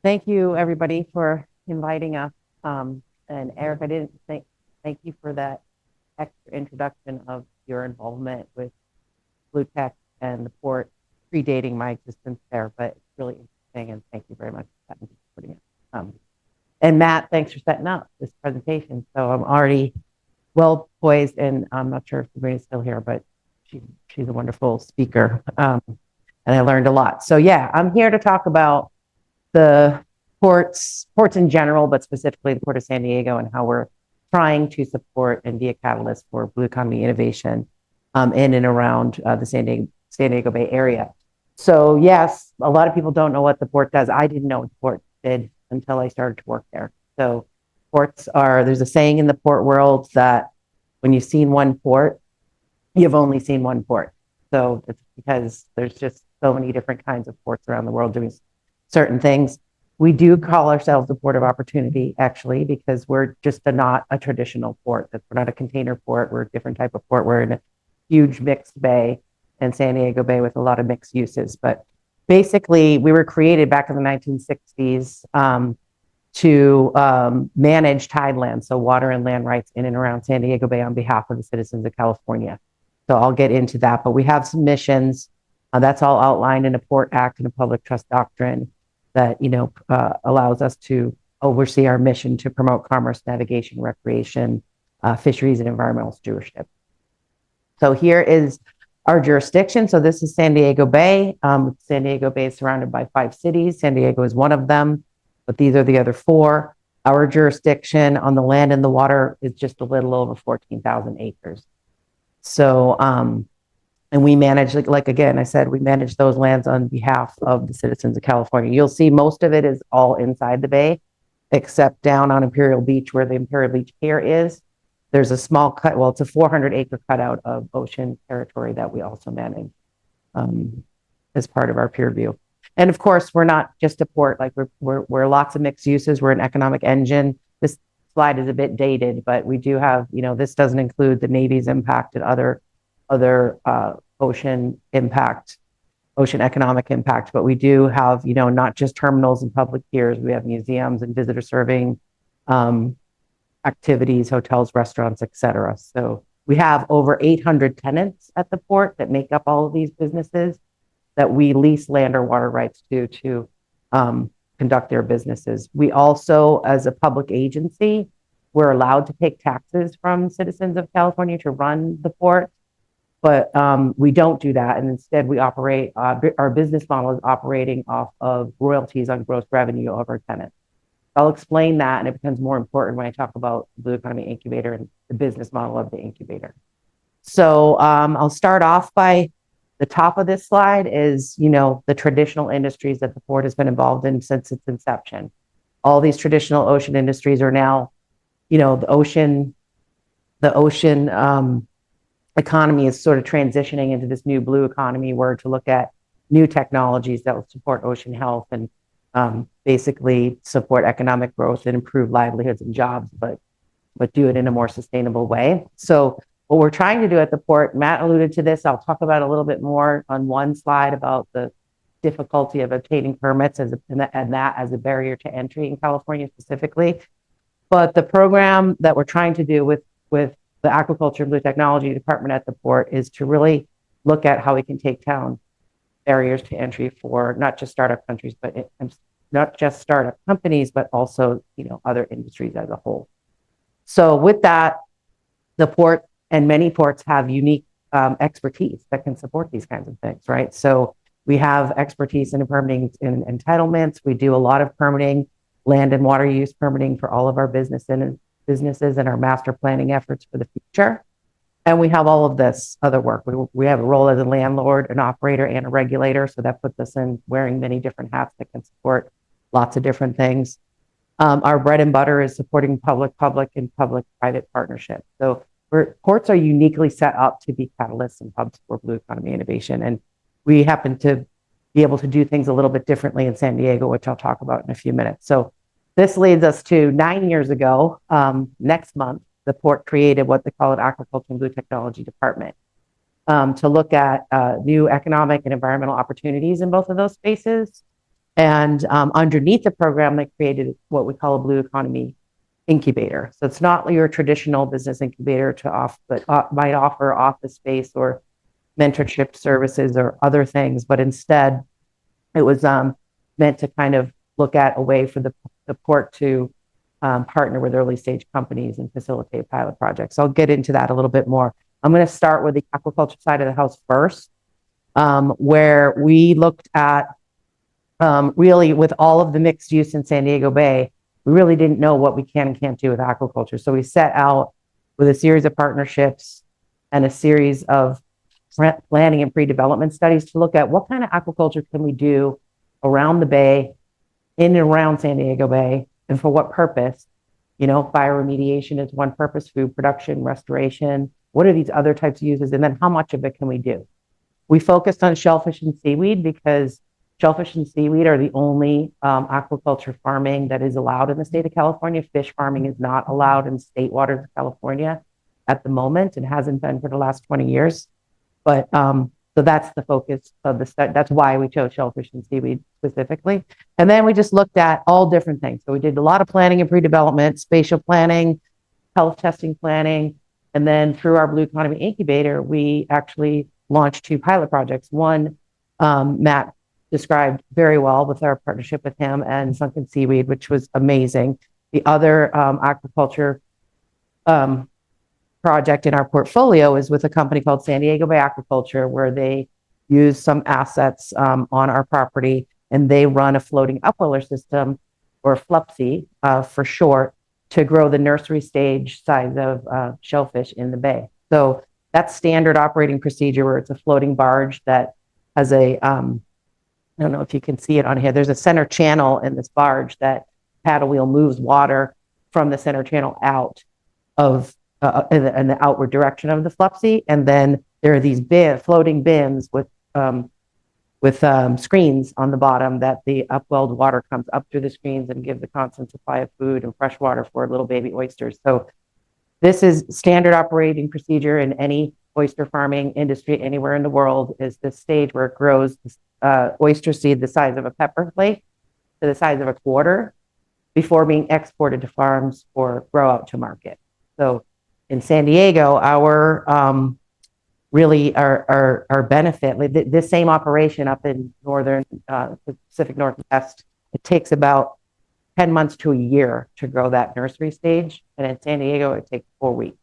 Thank you, everybody, for inviting us. And Eric, I didn't thank you for that extra introduction of your involvement with Blue Tech and the port, predating my existence there, but it's really interesting, and thank you very much for putting it. And Matt, thanks for setting up this presentation. So I'm already well poised, and I'm not sure if everybody's still here, but she's a wonderful speaker, and I learned a lot. So yeah, I'm here to talk about the ports in general, but specifically the Port of San Diego and how we're trying to support and be a catalyst for blue economy innovation in and around the San Diego Bay Area. So yes, a lot of people don't know what the port does. I didn't know what the port did until I started to work there. So there's a saying in the port world that when you've seen one port, you've only seen one port. So it's because there's just so many different kinds of ports around the world doing certain things. We do call ourselves a port of opportunity, actually, because we're just not a traditional port. We're not a container port. We're a different type of port. We're in a huge mixed bay in San Diego Bay with a lot of mixed uses. But basically, we were created back in the 1960s to manage tidelands, so water and land rights in and around San Diego Bay on behalf of the citizens of California. So I'll get into that, but we have some missions. That's all outlined in a Port Act and a public trust doctrine that allows us to oversee our mission to promote commerce, navigation, recreation, fisheries, and environmental stewardship. So here is our jurisdiction. So this is San Diego Bay. San Diego Bay is surrounded by 5 cities. San Diego is one of them, but these are the other 4. Our jurisdiction on the land and the water is just a little over 14,000 acres. So, and we manage, like again, I said, we manage those lands on behalf of the citizens of California. You'll see most of it is all inside the bay, except down on Imperial Beach where the Imperial Beach Pier is. There's a small cut, well, it's a 400-acre cutout of ocean territory that we also manage as part of our peer review. And of course, we're not just a port, like we're lots of mixed uses. We're an economic engine. This slide is a bit dated, but we do have, this doesn't include the Navy's impact and other ocean economic impact, but we do have, not just terminals and public piers. We have museums and visitor serving activities, hotels, restaurants, etc. So we have over 800 tenants at the port that make up all of these businesses that we lease land or water rights to conduct their businesses. We also, as a public agency, we're allowed to take taxes from citizens of California to run the port, but we don't do that. And instead we operate, our business model is operating off of royalties on gross revenue of our tenants. I'll explain that, and it becomes more important when I talk about the Blue Economy Incubator and the business model of the incubator. So I'll start off by the top of this slide is, the traditional industries that the port has been involved in since its inception. All these traditional ocean industries are now, the ocean economy is sort of transitioning into this new blue economy where to look at new technologies that will support ocean health and basically support economic growth and improve livelihoods and jobs, but do it in a more sustainable way. So what we're trying to do at the port, Matt alluded to this, I'll talk about a little bit more on one slide about the difficulty of obtaining permits and that as a barrier to entry in California specifically. But the program that we're trying to do with the Aquaculture and Blue Technology Department at the port is to really look at how we can take down barriers to entry for not just startup countries, but not just startup companies, but also, other industries as a whole. So with that, the port and many ports have unique expertise that can support these kinds of things, right? So we have expertise in permitting and entitlements. We do a lot of permitting, land and water use permitting for all of our businesses and our master planning efforts for the future. And we have all of this other work. We have a role as a landlord, an operator, and a regulator. So that puts us in wearing many different hats that can support lots of different things. Our bread and butter is supporting public and public-private partnerships. So ports are uniquely set up to be catalysts and hubs for blue economy innovation. And we happen to be able to do things a little bit differently in San Diego, which I'll talk about in a few minutes. So this leads us to 9 years ago, next month, the port created what they call an Aquaculture and Blue Technology Department to look at new economic and environmental opportunities in both of those spaces. And underneath the program, they created what we call a blue economy incubator. So it's not your traditional business incubator but might offer office space or mentorship services or other things, but instead it was meant to kind of look at a way for the port to partner with early stage companies and facilitate pilot projects. So I'll get into that a little bit more. I'm going to start with the aquaculture side of the house first, where we looked at really with all of the mixed use in San Diego Bay, we really didn't know what we can and can't do with aquaculture. So we set out with a series of partnerships and a series of planning and pre-development studies to look at what kind of aquaculture can we do around the bay, in and around San Diego Bay, and for what purpose. You know, bioremediation is one purpose, food production, restoration. What are these other types of uses? And then how much of it can we do? We focused on shellfish and seaweed because shellfish and seaweed are the only aquaculture farming that is allowed in the state of California. Fish farming is not allowed in state waters of California at the moment. It hasn't been for the last 20 years. But so that's the focus of the study. That's why we chose shellfish and seaweed specifically. And then we just looked at all different things. So we did a lot of planning and pre-development, spatial planning, health testing planning. And then through our Blue Economy Incubator, we actually launched 2 pilot projects. One, Matt described very well with our partnership with him and Sunken Seaweed, which was amazing. The other aquaculture project in our portfolio is with a company called San Diego Bay Aquaculture, where they use some assets on our property, and they run a floating upweller system, or FLUPSI for short, to grow the nursery stage size of shellfish in the bay. So that's standard operating procedure, where it's a floating barge that has a, I don't know if you can see it on here, there's a center channel in this barge that paddle wheel moves water from the center channel out of in the outward direction of the FLUPSI, and then there are these floating bins with screens on the bottom that the upwelled water comes up through the screens and gives a constant supply of food and fresh water for little baby oysters. So this is standard operating procedure in any oyster farming industry anywhere in the world. Is this stage where it grows oyster seed the size of a pepper flake to the size of a quarter before being exported to farms or grow out to market. So in San Diego, our really our benefit, this same operation up in northern Pacific Northwest, it takes about 10 months to a year to grow that nursery stage. And in San Diego, it takes 4 weeks.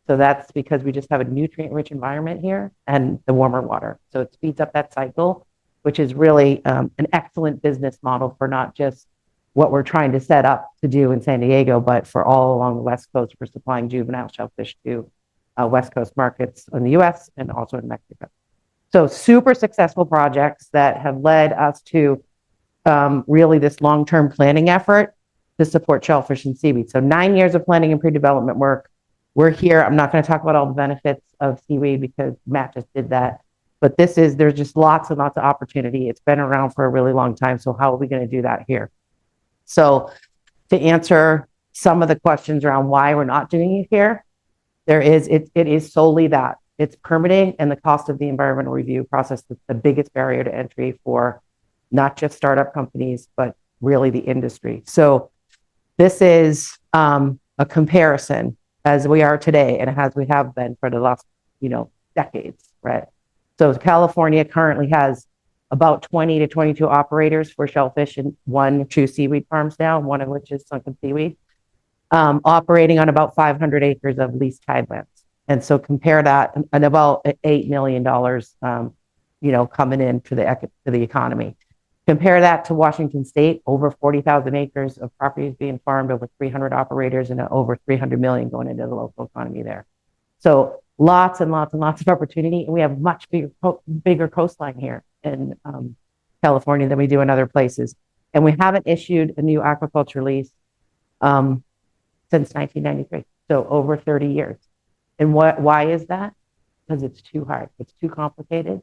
So that's because we just have a nutrient-rich environment here and the warmer water. So it speeds up that cycle, which is really an excellent business model for not just what we're trying to set up to do in San Diego, but for all along the West Coast for supplying juvenile shellfish to West Coast markets in the US and also in Mexico. So super successful projects that have led us to really this long-term planning effort to support shellfish and seaweed. So 9 years of planning and pre-development work. We're here. I'm not going to talk about all the benefits of seaweed because Matt just did that. But there's just lots and lots of opportunity. It's been around for a really long time. So how are we going to do that here? So to answer some of the questions around why we're not doing it here, it is solely that. It's permitting and the cost of the environmental review process that's the biggest barrier to entry for not just startup companies, but really the industry. So this is a comparison as we are today and as we have been for the last, decades, right? So California currently has about 20 to 22 operators for shellfish and 1 or 2 seaweed farms now, one of which is Sunken Seaweed, operating on about 500 acres of leased tidelands. And so compare that and about $8 million, coming in to the economy. Compare that to Washington State, over 40,000 acres of properties being farmed, over 300 operators, and over 300 million going into the local economy there. So lots and lots and lots of opportunity, and we have much bigger coastline here in California than we do in other places. And we haven't issued a new aquaculture lease since 1993, so over 30 years. And why is that? Because it's too hard. It's too complicated.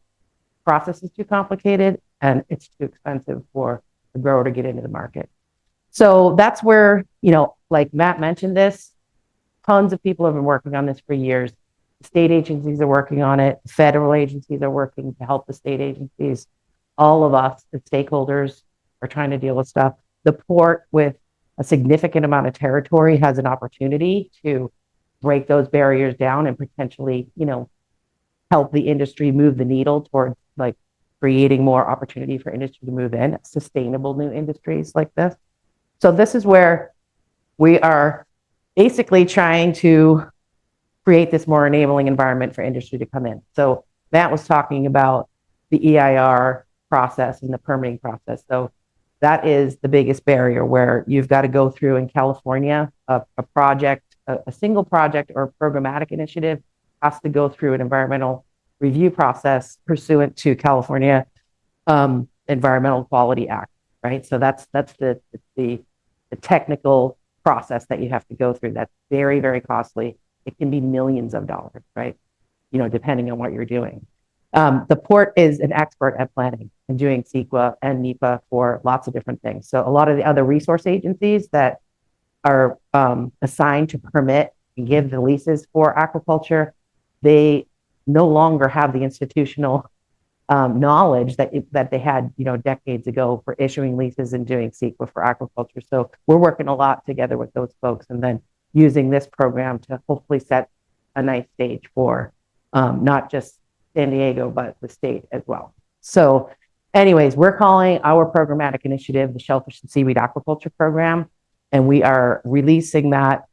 Process is too complicated, and it's too expensive for the grower to get into the market. So that's where, like Matt mentioned this, tons of people have been working on this for years. State agencies are working on it. Federal agencies are working to help the state agencies. All of us, the stakeholders, are trying to deal with stuff. The port, with a significant amount of territory, has an opportunity to break those barriers down and potentially, help the industry move the needle towards like creating more opportunity for industry to move in, sustainable new industries like this. So this is where we are basically trying to create this more enabling environment for industry to come in. So Matt was talking about the EIR process and the permitting process. So that is the biggest barrier, where you've got to go through in California, a project, a single project or programmatic initiative has to go through an environmental review process pursuant to California Environmental Quality Act, right? So that's the technical process that you have to go through. That's very, very costly. It can be millions of dollars, right? Depending on what you're doing. The port is an expert at planning and doing CEQA and NEPA for lots of different things. So a lot of the other resource agencies that are assigned to permit and give the leases for aquaculture, they no longer have the institutional knowledge that they had, decades ago for issuing leases and doing CEQA for aquaculture. So we're working a lot together with those folks, and then using this program to hopefully set a nice stage for not just San Diego, but the state as well. So anyways, we're calling our programmatic initiative the Shellfish and Seaweed Aquaculture Program, and we are releasing that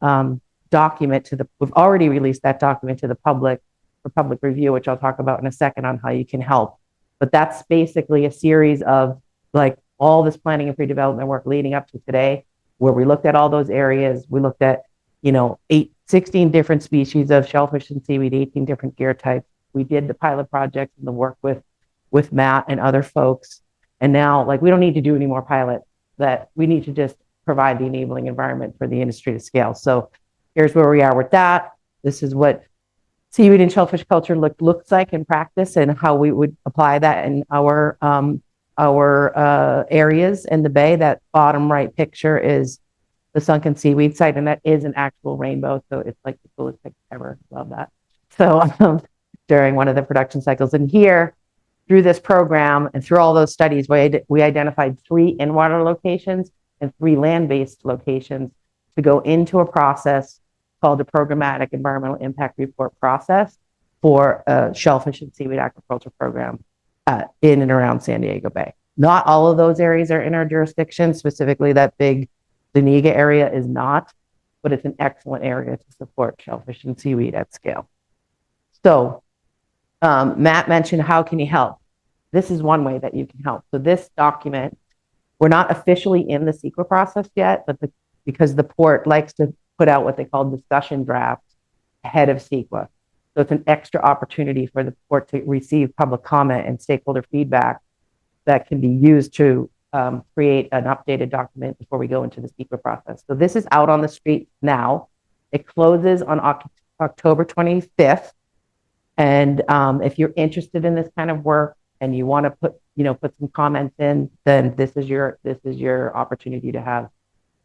document we've already released that document to the public for public review, which I'll talk about in a second on how you can help. But that's basically a series of like all this planning and pre-development work leading up to today, where we looked at all those areas. We looked at, 16 different species of shellfish and seaweed, 18 different gear types. We did the pilot projects and the work with Matt and other folks. And now, we don't need to do any more pilots, that we need to just provide the enabling environment for the industry to scale. So here's where we are with that. This is what seaweed and shellfish culture looks like in practice, and how we would apply that in our areas in the bay. That bottom right picture is the sunken seaweed site, and that is an actual rainbow. So it's like the coolest picture ever. Love that. So during one of the production cycles, and here through this program and through all those studies, we identified 3 in-water locations and 3 land-based locations to go into a process called the Programmatic Environmental Impact Report process for a shellfish and seaweed aquaculture program in and around San Diego Bay. Not all of those areas are in our jurisdiction, specifically that big Zuniga area is not, but it's an excellent area to support shellfish and seaweed at scale. So Matt mentioned, how can you help? This is one way that you can help. So this document, we're not officially in the CEQA process yet, but because the port likes to put out what they call discussion drafts ahead of CEQA. So it's an extra opportunity for the port to receive public comment and stakeholder feedback that can be used to create an updated document before we go into the CEQA process. So this is out on the street now. It closes on October 25th. And if you're interested in this kind of work and you want to put some comments in, then this is your opportunity to have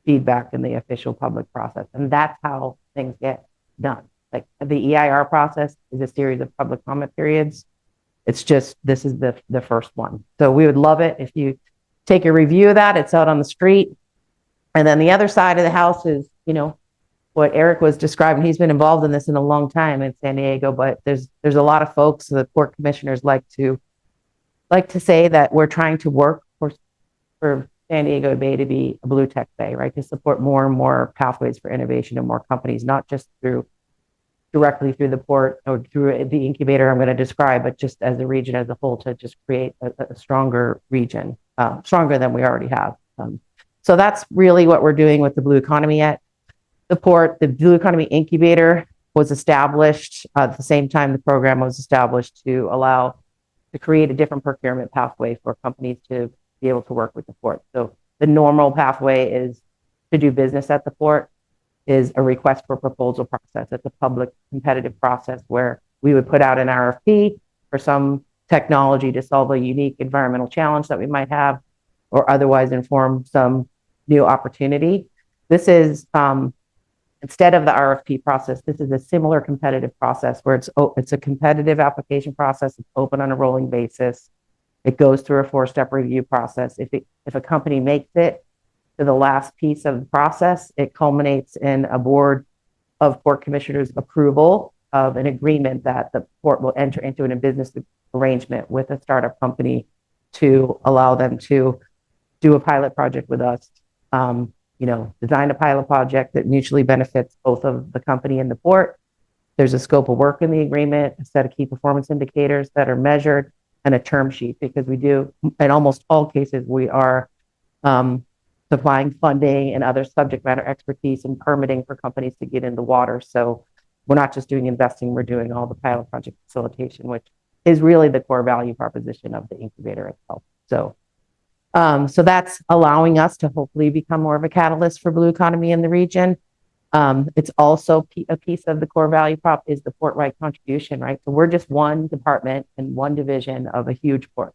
feedback in the official public process. And that's how things get done. Like the EIR process is a series of public comment periods. It's just, this is the first one. So we would love it if you take a review of that. It's out on the street. And then the other side of the house is, what Eric was describing. He's been involved in this in a long time in San Diego, but there's a lot of folks, the port commissioners like to say that we're trying to work for San Diego Bay to be a blue tech bay, right? To support more and more pathways for innovation and more companies, not just directly through the port or through the incubator I'm going to describe, but just as a region as a whole, to just create a stronger region, stronger than we already have. So that's really what we're doing with the blue economy at the port. The Blue Economy Incubator was established at the same time the program was established to create a different procurement pathway for companies to be able to work with the port. So the normal pathway is to do business at the port is a request for proposal process. It's a public competitive process where we would put out an RFP for some technology to solve a unique environmental challenge that we might have, or otherwise inform some new opportunity. This is instead of the RFP process, this is a similar competitive process where it's a competitive application process. It's open on a rolling basis. It goes through a 4-step review process. If a company makes it to the last piece of the process, it culminates in a board of port commissioners approval of an agreement that the port will enter into a business arrangement with a startup company to allow them to do a pilot project with us, design a pilot project that mutually benefits both of the company and the port. There's a scope of work in the agreement, a set of key performance indicators that are measured, and a term sheet, because we do, in almost all cases, we are supplying funding and other subject matter expertise and permitting for companies to get in the water. So we're not just doing investing, we're doing all the pilot project facilitation, which is really the core value proposition of the incubator itself. So that's allowing us to hopefully become more of a catalyst for blue economy in the region. It's also a piece of the core value prop is the port right contribution, right? So we're just one department and one division of a huge port,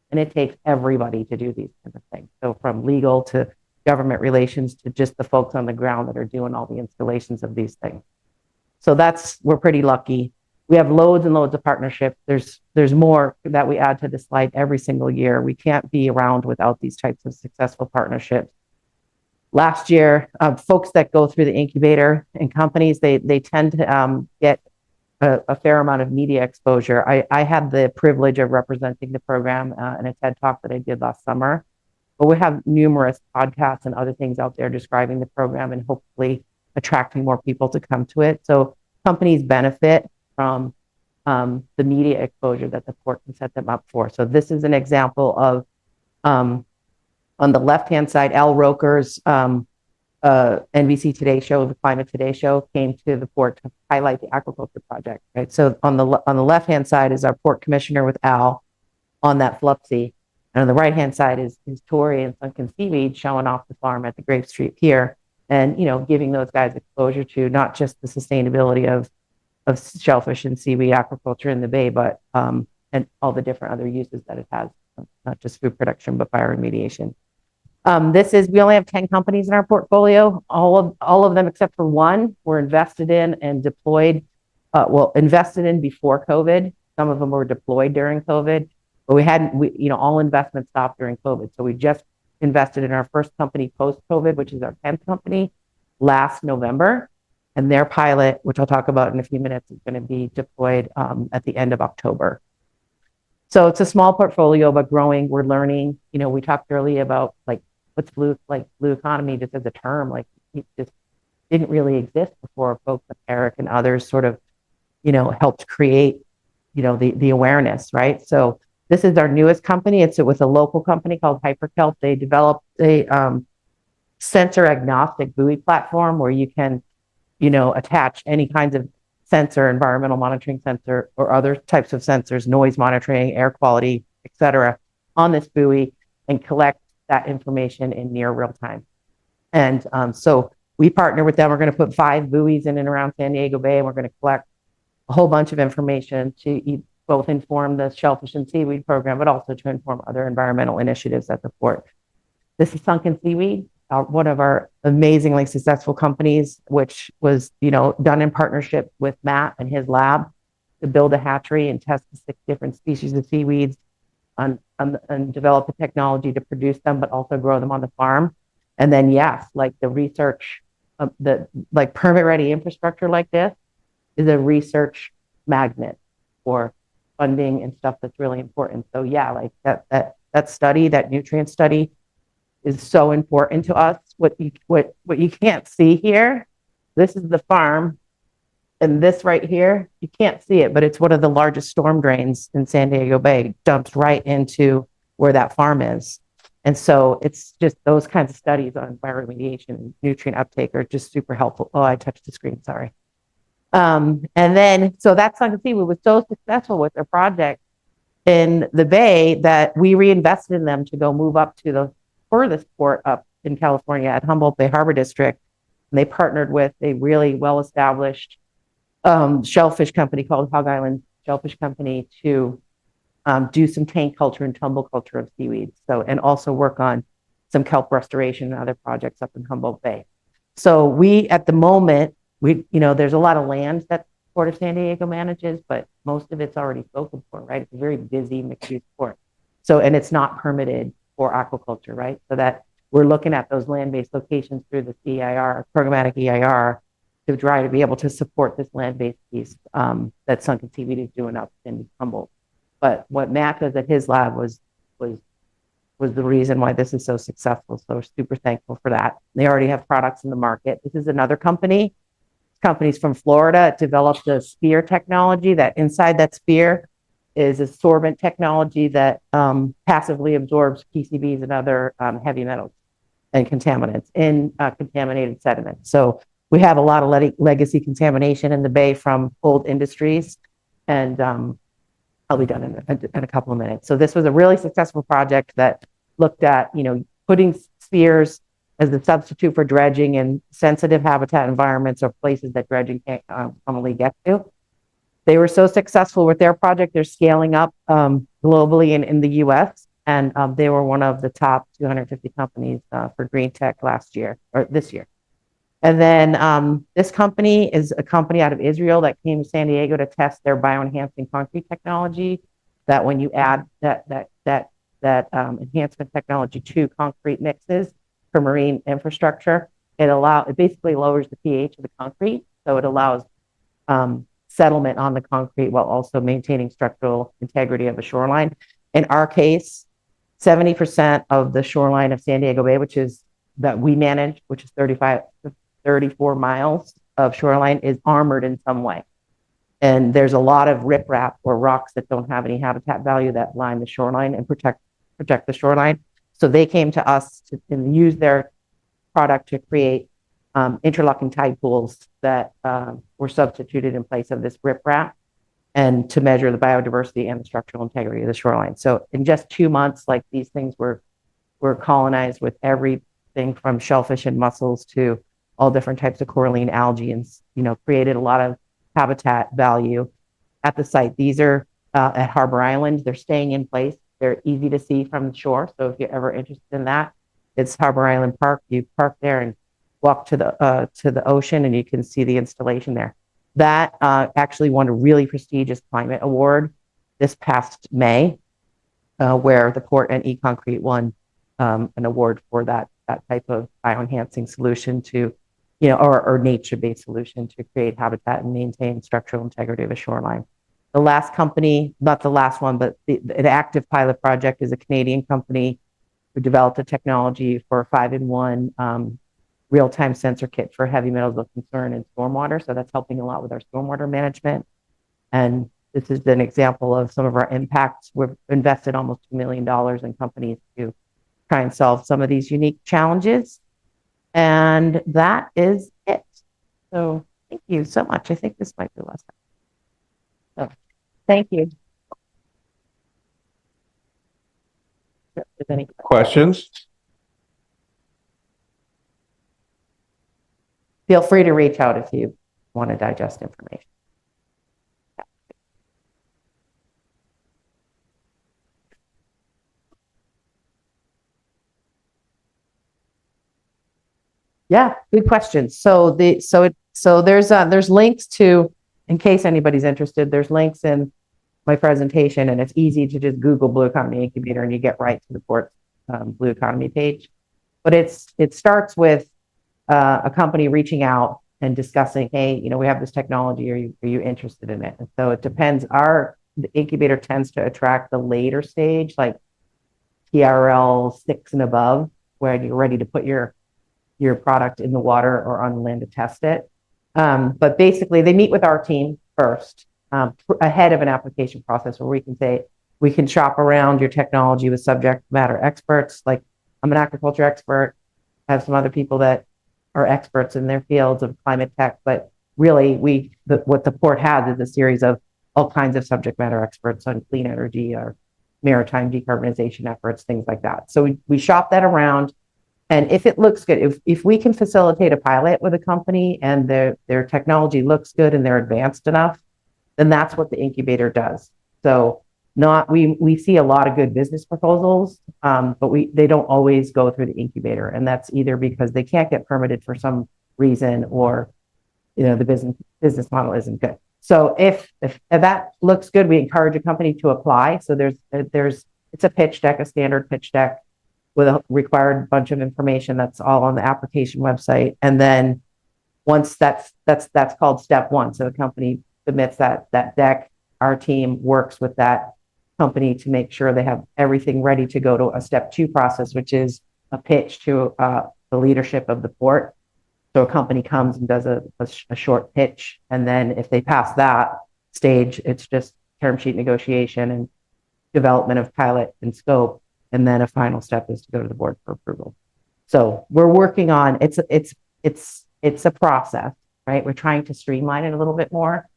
and it takes everybody to do these kinds of things. So from legal to government relations to just the folks on the ground that are doing all the installations of these things. So we're pretty lucky. We have loads and loads of partnerships. There's more that we add to the slide every single year. We can't be around without these types of successful partnerships. Last year, folks that go through the incubator and companies, they tend to get a fair amount of media exposure. I had the privilege of representing the program in a TED Talk that I did last summer. But we have numerous podcasts and other things out there describing the program and hopefully attracting more people to come to it. So companies benefit from the media exposure that the port can set them up for. So this is an example of, on the left-hand side, Al Roker's NBC Today show, the Climate Today show, came to the port to highlight the aquaculture project, right? So on the left-hand side is our port commissioner with Al on that Flupsy. And on the right-hand side is Tori and Sunken Seaweed showing off the farm at the Grape Street Pier and, giving those guys exposure to not just the sustainability of shellfish and seaweed aquaculture in the Bay, but and all the different other uses that it has, not just food production, but bioremediation. We only have 10 companies in our portfolio. All of them except for one were invested in and deployed, invested in before COVID. Some of them were deployed during COVID. But all investments stopped during COVID. So we just invested in our first company post-COVID, which is our 10th company, last November. And their pilot, which I'll talk about in a few minutes, is going to be deployed at the end of October. So it's a small portfolio, but growing. We're learning. We talked earlier about what's blue economy, just as a term. It just didn't really exist before folks like Eric and others sort of, helped create, the awareness, right? So this is our newest company. It's with a local company called HyperKelp. They developed a sensor agnostic buoy platform where you can, attach any kinds of sensor, environmental monitoring sensor, or other types of sensors, noise monitoring, air quality, et cetera, on this buoy and collect that information in near real time. And so we partner with them. We're going to put 5 buoys in and around San Diego Bay, and we're going to collect a whole bunch of information to both inform the shellfish and seaweed program, but also to inform other environmental initiatives at the port. This is Sunken Seaweed, one of our amazingly successful companies, which was, done in partnership with Matt and his lab to build a hatchery and test the 6 different species of seaweeds and develop a technology to produce them, but also grow them on the farm. And then, yes, the research, permit-ready infrastructure like this is a research magnet for funding and stuff that's really important. So yeah, that study, that nutrient study, is so important to us. What you can't see here, this is the farm, and this right here, you can't see it, but it's one of the largest storm drains in San Diego Bay, dumps right into where that farm is. And so it's just those kinds of studies on bioremediation and nutrient uptake are just super helpful. Oh, I touched the screen, sorry. And then, so that's Sunken Seaweed was so successful with their project in the Bay that we reinvested in them to go move up to the furthest port up in California at Humboldt Bay Harbor District. And they partnered with a really well-established shellfish company called Hog Island Shellfish Company to do some tank culture and tumble culture of seaweed. So, and also work on some kelp restoration and other projects up in Humboldt Bay. So we, at the moment, there's a lot of land that Port of San Diego manages, but most of it's already spoken for, right? It's a very busy mixed-use port. So, and it's not permitted for aquaculture, right? So that we're looking at those land-based locations through the EIR, programmatic EIR, to try to be able to support this land-based piece that Sunken Seaweed is doing up in Humboldt. But what Matt does at his lab was the reason why this is so successful. So we're super thankful for that. They already have products in the market. This is another company. Companies from Florida. It developed a spear technology that inside that spear is a sorbent technology that passively absorbs PCBs and other heavy metals and contaminants in contaminated sediment. So we have a lot of legacy contamination in the bay from old industries, and I'll be done in a couple of minutes. So this was a really successful project that looked at, putting spears as a substitute for dredging in sensitive habitat environments or places that dredging can't commonly get to. They were so successful with their project, they're scaling up globally in the US, and they were one of the top 250 companies for green tech last year, or this year. And then this company is a company out of Israel that came to San Diego to test their bioenhancing concrete technology. That when you add that enhancement technology to concrete mixes for marine infrastructure, it basically lowers the pH of the concrete, so it allows settlement on the concrete while also maintaining structural integrity of the shoreline. In our case, 70% of the shoreline of San Diego Bay, that we manage, which is 34 miles of shoreline, is armored in some way. And there's a lot of riprap or rocks that don't have any habitat value that line the shoreline and protect the shoreline. So they came to us and use their product to create interlocking tide pools that were substituted in place of this riprap, and to measure the biodiversity and the structural integrity of the shoreline. So in just 2 months, like, these things were colonized with everything from shellfish and mussels to all different types of coralline algae, and created a lot of habitat value at the site. These are at Harbor Island. They're staying in place. They're easy to see from the shore. So if you're ever interested in that, it's Harbor Island Park. You park there and walk to the ocean, and you can see the installation there. That actually won a really prestigious climate award this past May, where the port and eConcrete won an award for that type of bioenhancing solution to, or nature-based solution to create habitat and maintain structural integrity of a shoreline. The last company, not the last one, but the active pilot project, is a Canadian company who developed a technology for a 5-in-1 real-time sensor kit for heavy metals of concern in stormwater. So that's helping a lot with our stormwater management. And this is an example of some of our impacts. We've invested almost $2 million in companies to try and solve some of these unique challenges. And that is it. So thank you so much. I think this might be the last time. So thank you. If there's any questions? Feel free to reach out if you want to digest information. Yeah, good question. So there's links to, in case anybody's interested, there's links in my presentation, and it's easy to just Google Blue Economy Incubator and you get right to the port Blue Economy page. But it starts with a company reaching out and discussing, hey, we have this technology. Are you interested in it? And so it depends. The incubator tends to attract the later stage, like TRL 6 and above, where you're ready to put your product in the water or on land to test it. But basically, they meet with our team first, ahead of an application process, where we can say, we can shop around your technology with subject matter experts. Like, I'm an agriculture expert. I have some other people that are experts in their fields of climate tech, but really what the port has is a series of all kinds of subject matter experts on clean energy or maritime decarbonization efforts, things like that. So we shop that around, and if it looks good, if we can facilitate a pilot with a company and their technology looks good and they're advanced enough, then that's what the incubator does. So we see a lot of good business proposals, but they don't always go through the incubator, and that's either because they can't get permitted for some reason, or the business model isn't good. So if that looks good, we encourage a company to apply. So there's it's a pitch deck, a standard pitch deck with a required bunch of information that's all on the application website. And then once that's called step one. So the company submits that deck. Our team works with that company to make sure they have everything ready to go to a step two process, which is a pitch to the leadership of the port. So a company comes and does a short pitch, and then if they pass that stage, it's just term sheet negotiation and development of pilot and scope, and then a final step is to go to the board for approval. So we're working on it's a process, right? We're trying to streamline it a little bit more,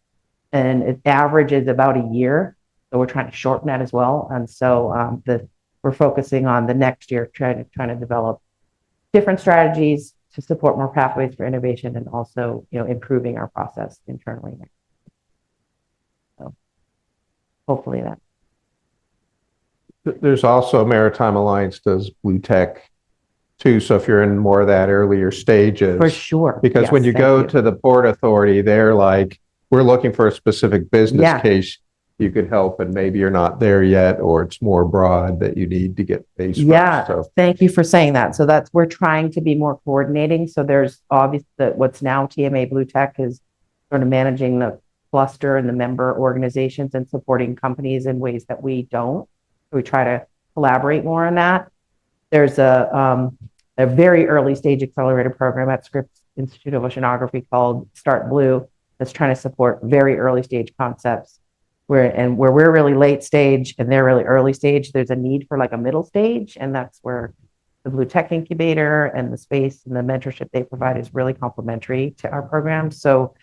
and it averages about a year. So we're trying to shorten that as well, and so we're focusing on the next year, trying to develop different strategies to support more pathways for innovation, and also, improving our process internally. So hopefully that. There's also Maritime Alliance does blue tech too. So if you're in more of that earlier stages, For sure. because Yes, when you go to the Port Authority, they're like, we're looking for a specific business case you could help, and maybe you're not there yet, or it's more broad that you need to get based Yeah, first. So thank you for saying that. So we're trying to be more coordinating. So there's obviously what's now TMA Blue Tech is sort of managing the cluster and the member organizations and supporting companies in ways that we don't. We try to collaborate more on that. There's a very early stage accelerator program at Scripps Institute of Oceanography called Start Blue that's trying to support very early stage concepts. Where we're really late stage and they're really early stage, there's a need for like a middle stage, and that's where the Blue Tech Incubator and the space and the mentorship they provide is really complementary to our program. So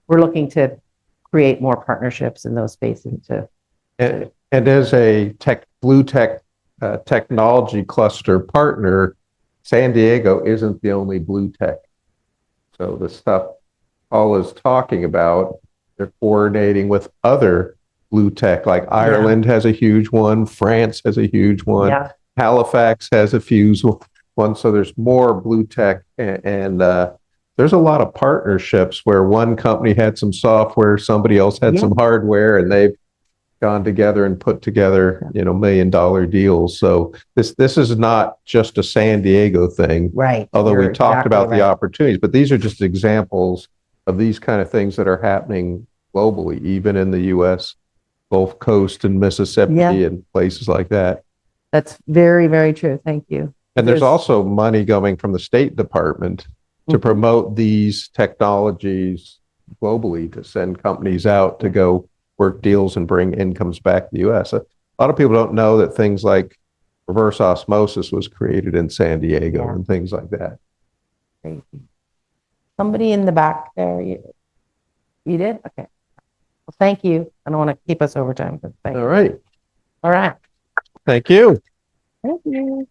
we're looking to create more partnerships in those spaces and as a blue tech technology cluster partner, San Diego isn't the only blue tech. So the stuff Paula's talking about, they're coordinating with other blue tech, like Ireland has a huge one, France has a huge one, Halifax has a few one. So there's more blue tech, and there's a lot of partnerships where one company had some software, somebody else had some hardware, and they've gone together and put together, $1 million deals. So this is not just a San Diego thing, right? Although we talked about the opportunities, but these are just examples of these kind of things that are happening globally, even in the U.S. Gulf Coast and Mississippi and places like that. That's very, very true. Thank you. And there's also money going from the State Department to promote these technologies globally, to send companies out to go work deals and bring incomes back to the U.S. A lot of people don't know that things like reverse osmosis was created in San Diego and things like that. Crazy. Somebody in the back there, you did? Okay. Well, thank you. I don't want to keep us over time, but thank you. All right. All right. Thank you. Thank you.